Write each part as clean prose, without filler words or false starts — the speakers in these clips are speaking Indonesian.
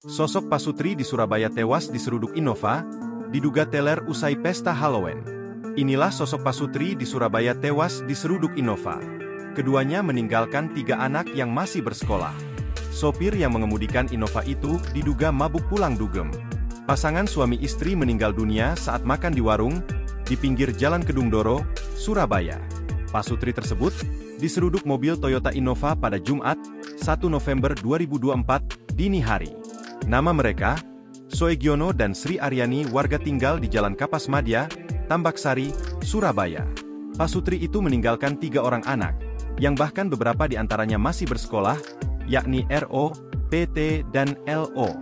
Sosok Pasutri di Surabaya tewas diseruduk Innova, diduga teler usai pesta Halloween. Inilah sosok Pasutri di Surabaya tewas diseruduk Innova. Keduanya meninggalkan 3 anak yang masih bersekolah. Sopir yang mengemudikan Innova itu diduga mabuk pulang dugem. Pasangan suami istri meninggal dunia saat makan di warung di pinggir Jalan Kedung Doro, Surabaya. Pasutri tersebut diseruduk mobil Toyota Innova pada Jumat, 1 November 2024, dini hari. Nama mereka, Soegiono dan Sri Aryani, warga tinggal di Jalan Kapas Madya, Tambak Sari, Surabaya. Pasutri itu meninggalkan 3 orang anak, yang bahkan beberapa di antaranya masih bersekolah, yakni RO, PT, dan LO.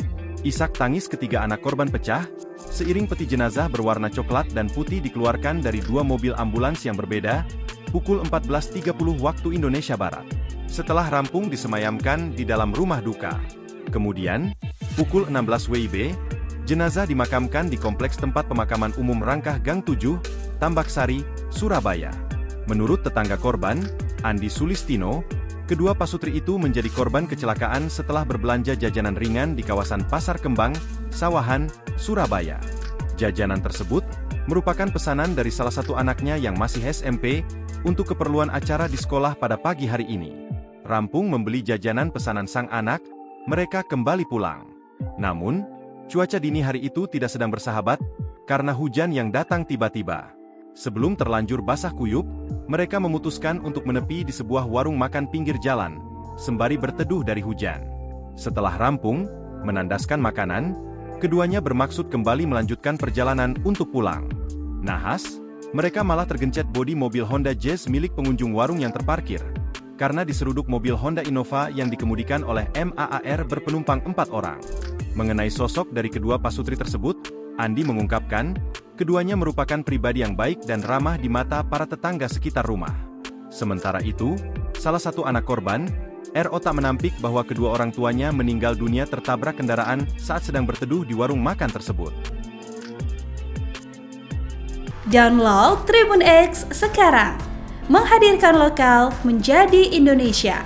Isak tangis ketiga anak korban pecah, seiring peti jenazah berwarna coklat dan putih dikeluarkan dari 2 mobil ambulans yang berbeda, pukul 14.30 waktu Indonesia Barat. Setelah rampung disemayamkan di dalam rumah duka. Kemudian, pukul 16 WIB, jenazah dimakamkan di Kompleks Tempat Pemakaman Umum Rangkah Gang 7, Tambak Sari, Surabaya. Menurut tetangga korban, Andi Sulistino, kedua Pasutri itu menjadi korban kecelakaan setelah berbelanja jajanan ringan di kawasan Pasar Kembang, Sawahan, Surabaya. Jajanan tersebut merupakan pesanan dari salah satu anaknya yang masih SMP untuk keperluan acara di sekolah pada pagi hari ini. Rampung membeli jajanan pesanan sang anak, mereka kembali pulang. Namun, cuaca dini hari itu tidak sedang bersahabat karena hujan yang datang tiba-tiba. Sebelum terlanjur basah kuyup, mereka memutuskan untuk menepi di sebuah warung makan pinggir jalan, sembari berteduh dari hujan. Setelah rampung, menandaskan makanan, keduanya bermaksud kembali melanjutkan perjalanan untuk pulang. Nahas, mereka malah tergencet bodi mobil Honda Jazz milik pengunjung warung yang terparkir, karena diseruduk mobil Honda Innova yang dikemudikan oleh MAAR berpenumpang 4 orang. Mengenai sosok dari kedua Pasutri tersebut, Andi mengungkapkan, keduanya merupakan pribadi yang baik dan ramah di mata para tetangga sekitar rumah. Sementara itu, salah satu anak korban, RO, tak menampik bahwa kedua orang tuanya meninggal dunia tertabrak kendaraan saat sedang berteduh di warung makan tersebut. Download Tribun X sekarang, menghadirkan lokal menjadi Indonesia.